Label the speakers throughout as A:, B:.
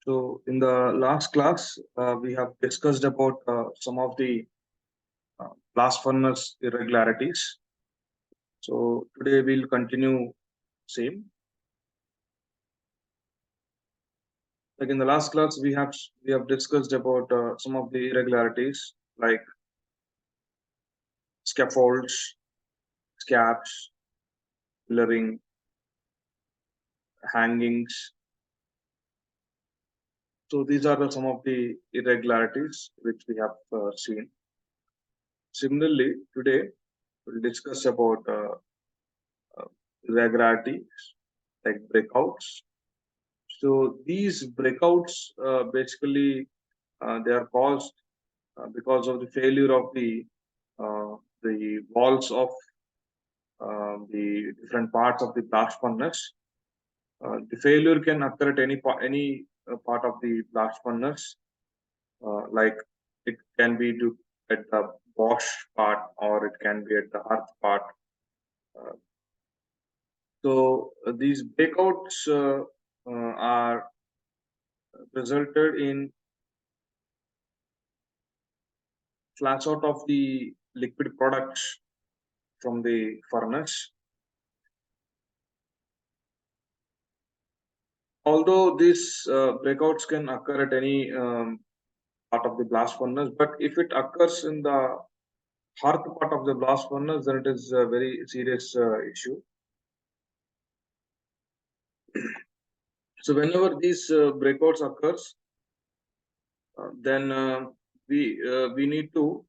A: So in the last class, we have discussed about some of the blast furnace irregularities. So today we'll continue same. Like in the last class, we have discussed about some of the irregularities like scaffolds, scabs, pillaring, hangings. So these are some of the irregularities which we have seen. Similarly, today we'll discuss about irregularities like breakouts. So these breakouts basically they are caused because of the failure of the walls of the different parts of the blast furnace. The failure can occur at any part of the blast furnace, like it can be at the wash part or it can be at the earth part. Uh, so these breakouts are resulted in flash out of the liquid products from the furnace. Although these breakouts can occur at any part of the blast furnace, but if it occurs in the hearth part of the blast furnace, then it is a very serious issue. So whenever these breakouts occurs, then we need to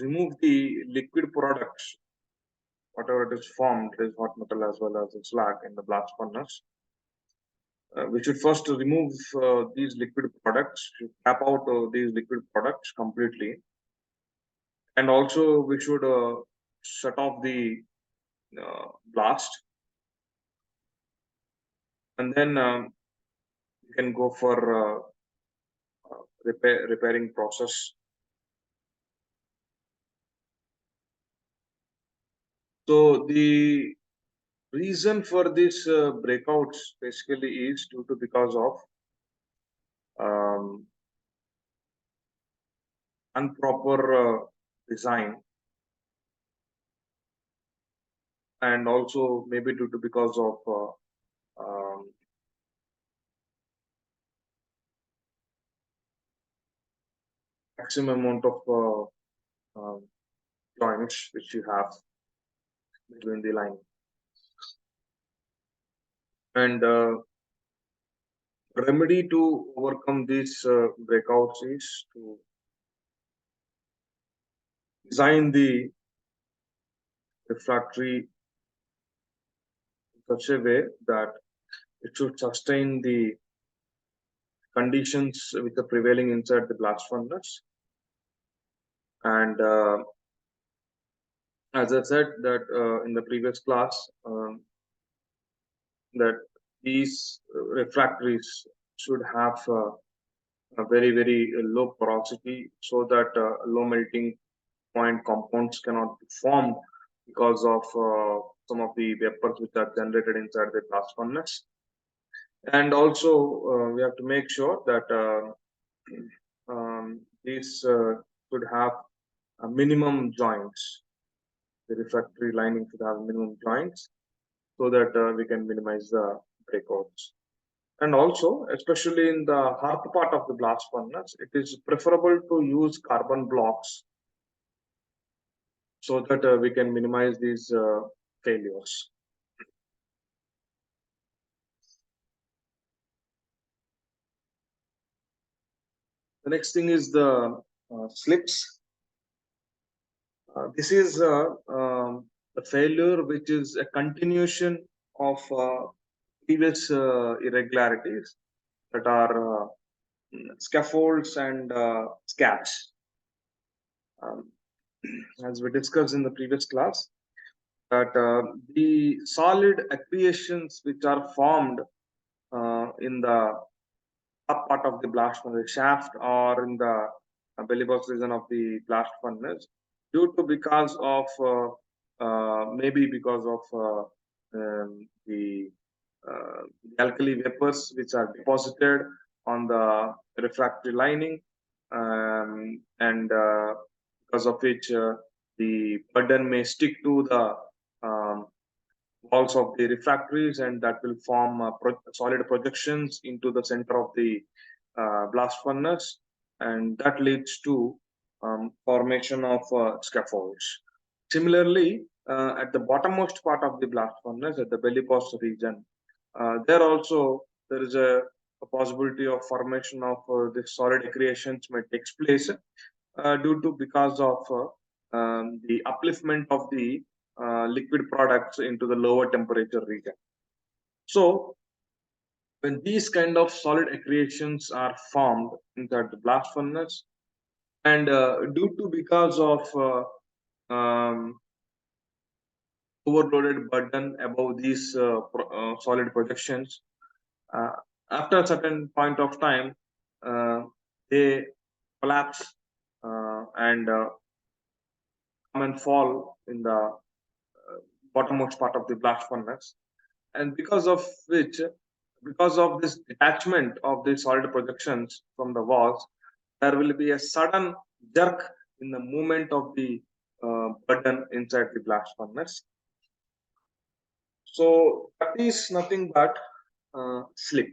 A: remove the liquid products, whatever it is formed, is hot metal as well as the slag in the blast furnace. We should first remove these liquid products, tap out these liquid products completely, and also we should shut off the blast, and then you can go for repairing process. So the reason for these breakouts basically is due to because of um, improper design, and also maybe due to because of maximum amount of joints which you have between the line. And remedy to overcome these breakouts is to design the refractory in such a way that it should sustain the conditions which are prevailing inside the blast furnace. And as I said that in the previous class, that these refractories should have a very low porosity, so that low melting point compounds cannot be formed because of some of the vapors which are generated inside the blast furnace. And also we have to make sure that these should have minimum joints. The refractory lining should have minimum joints so that we can minimize the breakouts. And also, especially in the hearth part of the blast furnace, it is preferable to use carbon blocks so that we can minimize these failures. The next thing is the slips. This is a failure which is a continuation of previous irregularities that are scaffolds and scabs. As we discussed in the previous class, that the solid accretions which are formed in the up part of the blast furnace shaft or in the belly box region of the blast furnace, due to because of maybe because of the alkali vapors which are deposited on the refractory lining, and because of which the burden may stick to the um, walls of the refractories, and that will form solid projections into the center of the blast furnace, and that leads to formation of scaffolds. Similarly, at the bottommost part of the blast furnace, at the belly post region, there is a possibility of formation of the solid accretions may take place due to because of the upliftment of the liquid products into the lower temperature region. So when these kind of solid accretions are formed inside the blast furnace, and due to because of overloaded burden above these solid projections, uh, after a certain point of time, they collapse and come and fall in the bottommost part of the blast furnace, and because of this detachment of the solid projections from the walls, there will be a sudden jerk in the movement of the burden inside the blast furnace. So that is nothing but slip.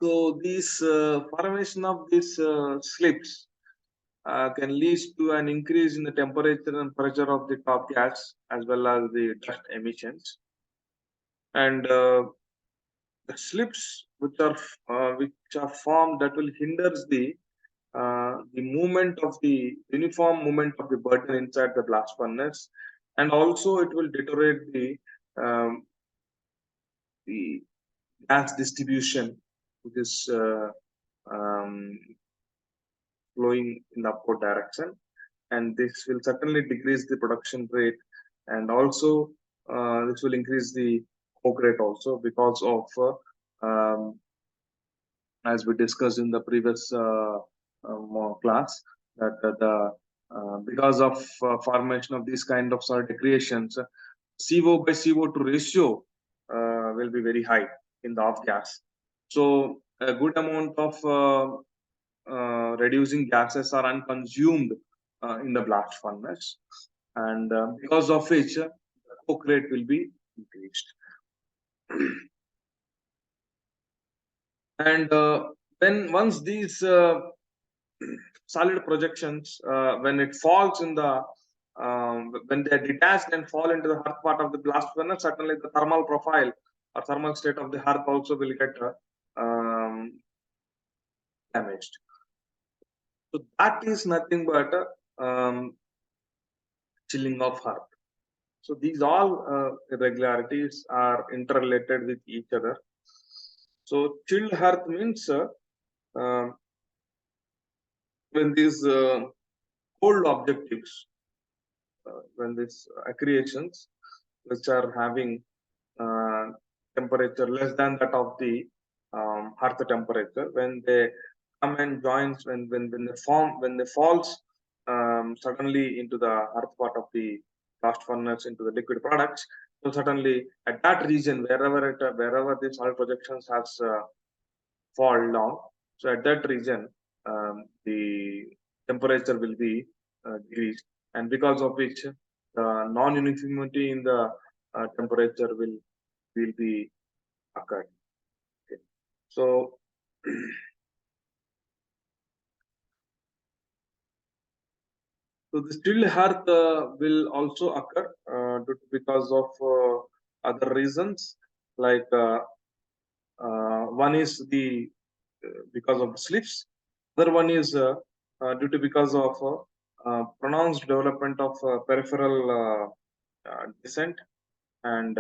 A: So these formation of these slips can lead to an increase in the temperature and pressure of the top gas as well as the dust emissions. And the slips which are formed, that will hinders the movement of the uniform movement of the burden inside the blast furnace, and also it will deteriorate the gas distribution, which is um, flowing in the upward direction, and this will certainly decrease the production rate, and also this will increase the coke rate also because of as we discussed in the previous class, that the because of formation of these kind of solid accretions, CO by CO2 ratio will be very high in the off gas. So a good amount of reducing gases are unconsumed in the blast furnace, and because of which the coke rate will be increased. And when once these solid projections, when it falls in the when they are detached and fall into the hearth part of the blast furnace, certainly the thermal profile or thermal state of the hearth also will get damaged. So that is nothing but chilling of hearth. So these all irregularities are interrelated with each other. So chilled hearth means um, when these cold objectives, when these accretions which are having uh, temperature less than that of the hearth temperature, when they come and joins, when they form, when they falls suddenly into the hearth part of the blast furnace into the liquid products, so certainly at that region, wherever the solid projections has fall down, so at that region the temperature will be decreased, and because of which the non-uniformity in the temperature will be occurred. Okay. So so the still hearth will also occur because of other reasons, like one is the because of the slips. Other one is due to because of pronounced development of peripheral descent, and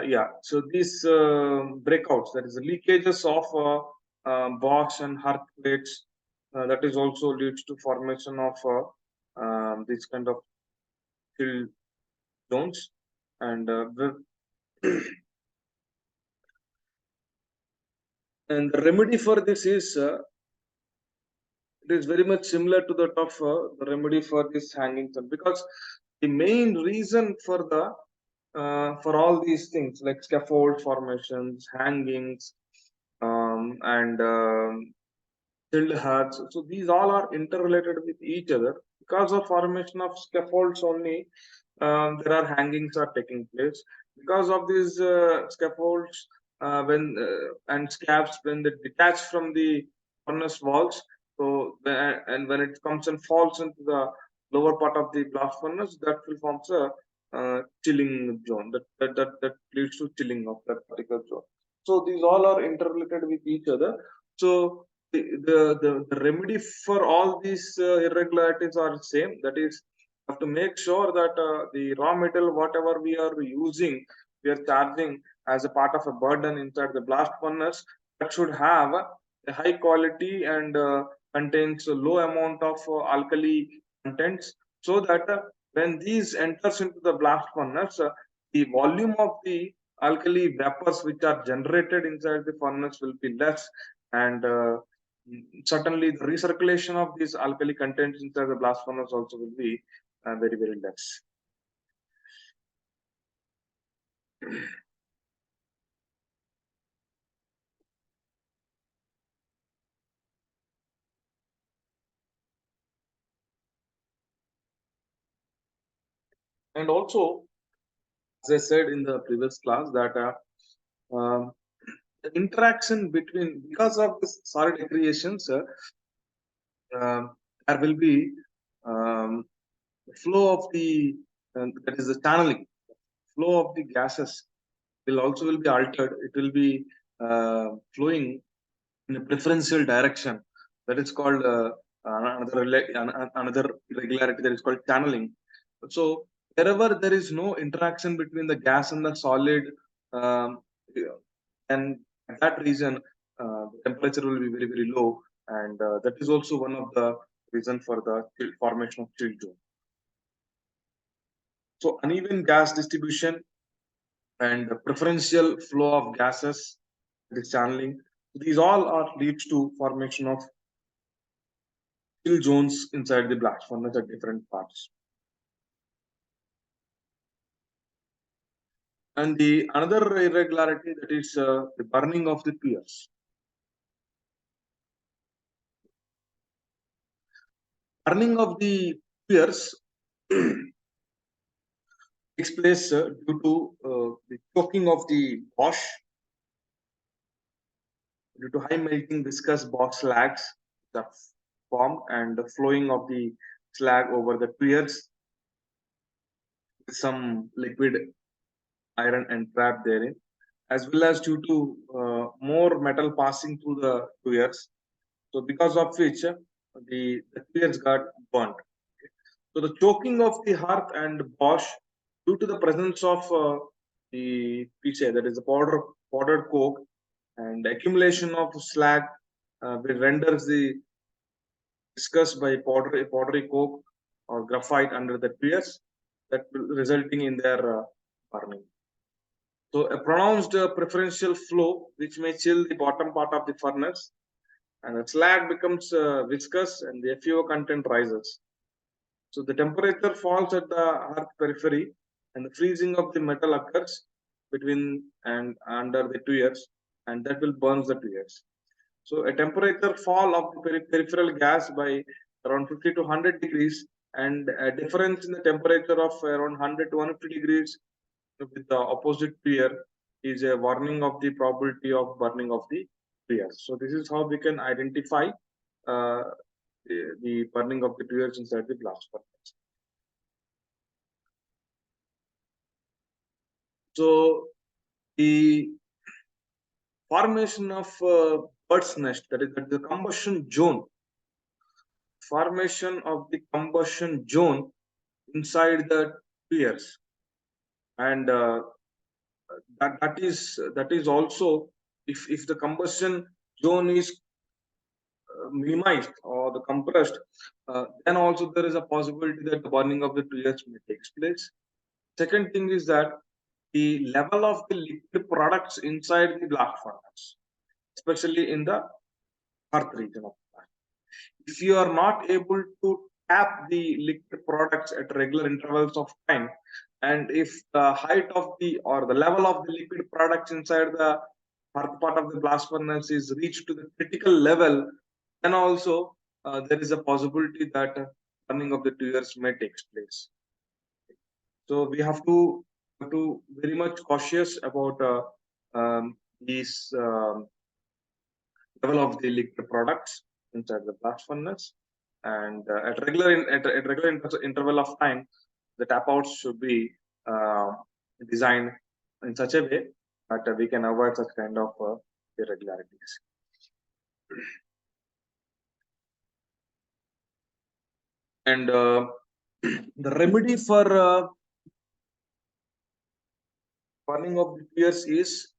A: yeah. So these breakouts, that is the leakages of box and hearth plates, that is also leads to formation of these kind of chill zones, and And the remedy for this is it is very much similar to that of the remedy for this hanging sun, because the main reason for all these things like scaffold formations, hangings, and tilled hearts. So these all are interrelated with each other. Because of formation of scaffolds only, there are hangings are taking place. Because of these scaffolds, when and scabs when they detach from the furnace walls, so and when it comes and falls into the lower part of the blast furnace, that will forms a chilling zone. That leads to chilling of that particular zone. So these all are interrelated with each other. So the remedy for all these irregularities are same. That is, have to make sure that the raw material, whatever we are using, we are charging as a part of a burden inside the blast furnace, that should have a high quality and contains a low amount of alkali contents, so that when these enters into the blast furnace, the volume of the alkali vapors which are generated inside the furnace will be less, and certainly the recirculation of these alkali contents inside the blast furnace also will be very, very less. And also, as I said in the previous class, that the interaction between, because of this solid accretions, there will be um, flow of the, that is the channeling, flow of the gases will also will be altered. It will be flowing in a preferential direction. That is called another irregularity, that is called channeling. So wherever there is no interaction between the gas and the solid, um, and at that region, the temperature will be very, very low, and that is also one of the reason for the formation of chill zone. So uneven gas distribution and preferential flow of gases, this channeling, these all are leads to formation of chill zones inside the blast furnace at different parts. And the another irregularity, that is the burning of the piers. Burning of the piers takes place due to the choking of the wash, due to high melting viscous box slags that form, and the flowing of the slag over the piers with some liquid iron entrapped therein, as well as due to more metal passing through the piers. So because of which the piers got burnt. So the choking of the hearth and Bosch, due to the presence of the piche, that is the powdered coke, and accumulation of slag, which renders the viscous by powdery coke or graphite under the piers, that resulting in their burning. So a pronounced preferential flow which may chill the bottom part of the furnace, and the slag becomes viscous and the FeO content rises. So the temperature falls at the earth periphery, and the freezing of the metal occurs between and under the tuyeres, and that will burn the tuyeres. So a temperature fall of the peripheral gas by around 50 to 100 degrees, and a difference in the temperature of around 100 to 150 degrees with the opposite tuyer is a warning of the probability of burning of the tuyeres. So this is how we can identify uh, the burning of the tuyeres inside the blast furnace. So the formation of bird's nest, that is the combustion zone, formation of the combustion zone inside the tuyeres, and that is also, if the combustion zone is minimized or the compressed, then also there is a possibility that the burning of the tuyeres may take place. Second thing is that the level of the liquid products inside the blast furnace. especially in the earth region of the plant. If you are not able to tap the liquid products at regular intervals of time, and if the height of the or the level of the liquid products inside the earth part of the blast furnace is reached to the critical level, then also there is a possibility that burning of the tuyeres may take place. So we have to very much cautious about these level of the liquid products inside the blast furnace, and at regular interval of time, the tap outs should be uh, designed in such a way that we can avoid such kind of irregularities. And the remedy for burning of the tears is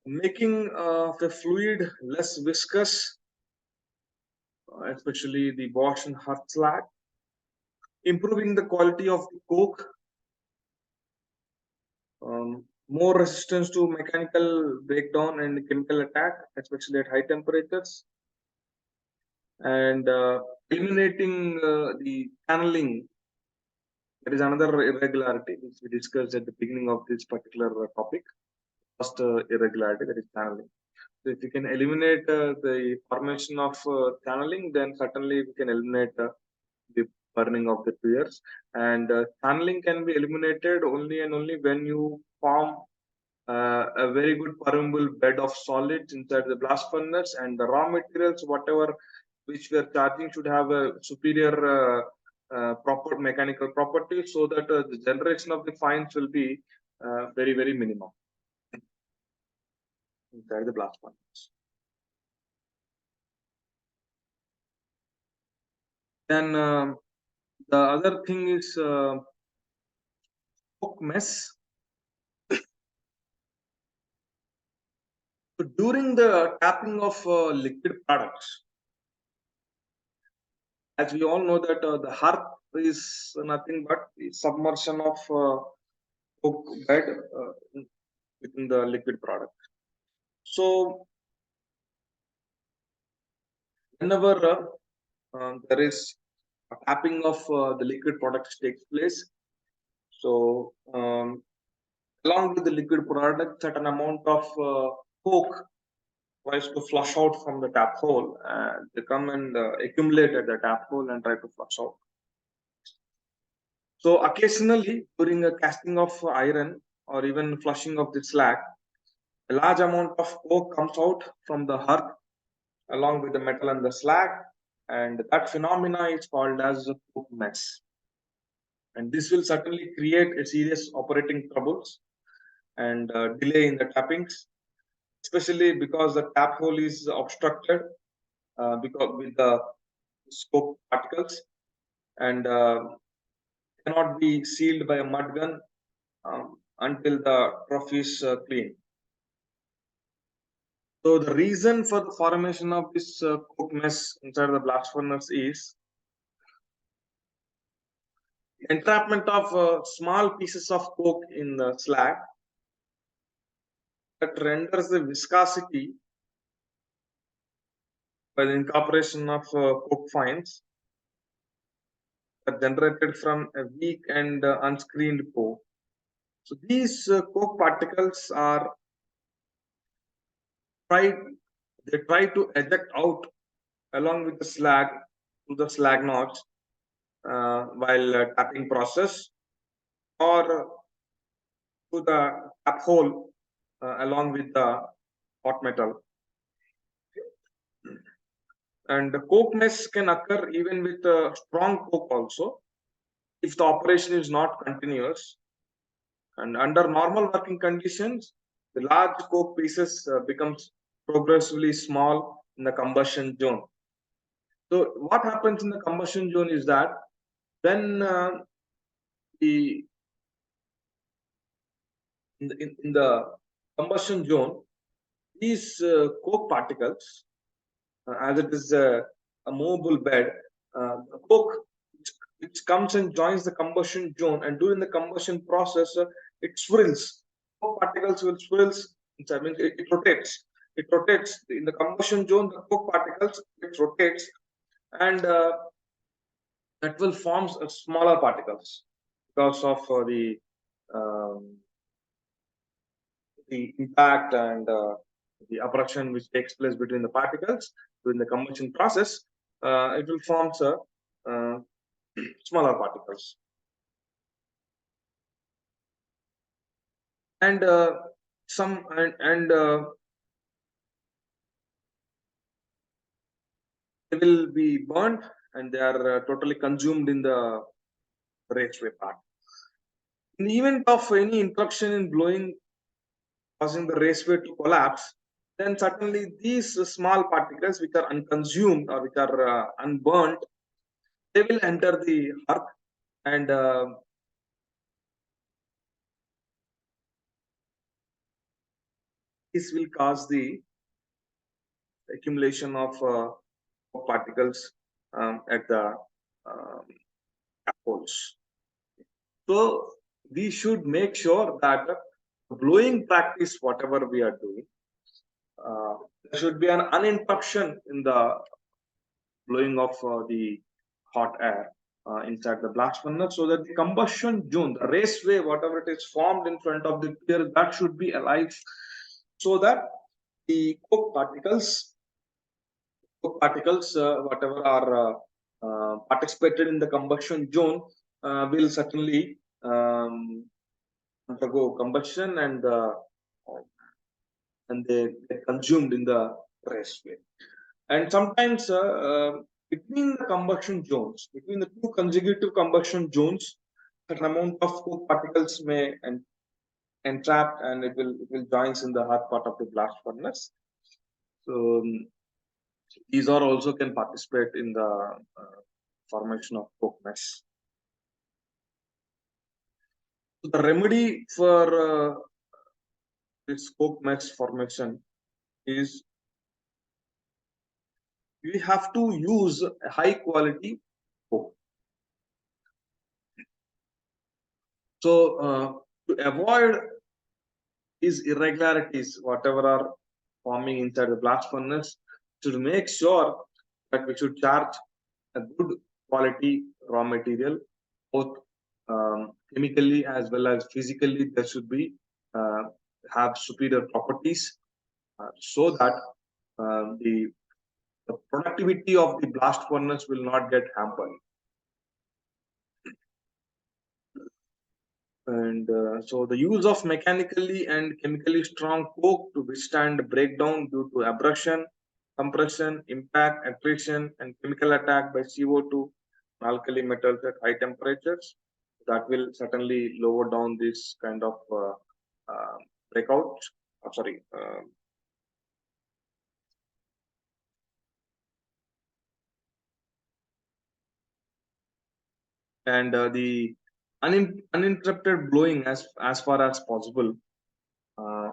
A: making the fluid less viscous, especially the wash and hearth slag, improving the quality of the coke, more resistance to mechanical breakdown and chemical attack, especially at high temperatures, and eliminating the channeling. That is another irregularity which we discussed at the beginning of this particular topic. First irregularity, that is channeling. So if we can eliminate the formation of channeling, then certainly we can eliminate the burning of the tuyeres. And channeling can be eliminated only and only when you form a very good permeable bed of solids inside the blast furnace, and the raw materials, whatever which we are charging, should have a superior proper mechanical properties, so that the generation of the fines will be very minimum inside the blast furnace. Then the other thing is coke mess. So during the tapping of liquid products, as we all know that the hearth is nothing but the submersion of coke bed within the liquid product. So whenever there is a tapping of the liquid products takes place, so along with the liquid product, certain amount of coke tries to flush out from the tap hole, and they come and accumulate at the tap hole and try to flush out. So occasionally during a casting of iron or even flushing of the slag, a large amount of coke comes out from the hearth along with the metal and the slag, and that phenomena is called as a coke mess. And this will certainly create a serious operating troubles and delay in the tappings, especially because the tap hole is obstructed because with the coke particles, and cannot be sealed by a mud gun until the trough is clean. So the reason for the formation of this coke mess inside the blast furnace is entrapment of small pieces of coke in the slag that renders the viscosity by the incorporation of coke fines are generated from a weak and unscreened coke. So these coke particles are tried, they try to eject out along with the slag to the slag notch while tapping process, or to the tap hole along with the hot metal. And the coke mess can occur even with strong coke also if the operation is not continuous. And under normal working conditions, the large coke pieces becomes progressively small in the combustion zone. So what happens in the combustion zone is that when the in the combustion zone, these coke particles, as it is a movable bed, the coke which comes and joins the combustion zone, and during the combustion process, it swirls. Coke particles will swirls I mean, it rotates. It rotates in the combustion zone. The coke particles it rotates, and that will form smaller particles because of um, the impact and the abrasion which takes place between the particles during the combustion process. It will form uh, smaller particles, and some and they will be burnt, and they are totally consumed in the raceway part. In the event of any interruption in blowing causing the raceway to collapse, then certainly these small particles which are unconsumed or which are unburnt, they will enter the earth, and this will cause the accumulation of particles at the um, poles. So we should make sure that blowing practice, whatever we are doing, there should be an uninterruption in the blowing of the hot air inside the blast furnace, so that the combustion zone, the raceway, whatever it is formed in front of the pier, that should be alive, so that the coke particles, whatever are participated in the combustion zone, will certainly undergo combustion, and they get consumed in the raceway. And sometimes between the combustion zones, between the two consecutive combustion zones, an amount of coke particles may entrap, and it will joins in the hot part of the blast furnace. So these are also can participate in the formation of coke mesh. So the remedy for this coke mesh formation is we have to use a high quality coke. So to avoid these irregularities, whatever are forming inside the blast furnace, to make sure that we should charge a good quality raw material, both chemically as well as physically. There should be have superior properties, so that the productivity of the blast furnace will not get hampered. And so the use of mechanically and chemically strong coke to withstand breakdown due to abrasion, compression, impact, attrition, and chemical attack by CO2 and alkali metals at high temperatures, that will certainly lower down this kind of breakout. Sorry. And the uninterrupted blowing as far as possible. Uh,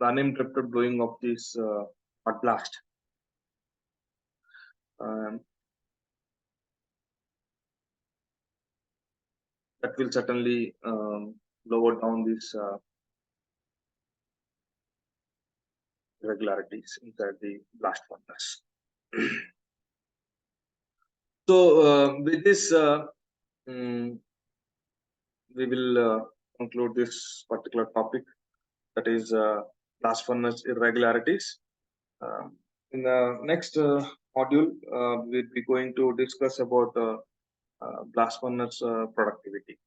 A: the uninterrupted blowing of this hot blast. Um, that will certainly lower down these irregularities inside the blast furnace. So with this, we will conclude this particular topic, that is blast furnace irregularities. In the next module, we'll be going to discuss about blast furnace productivity.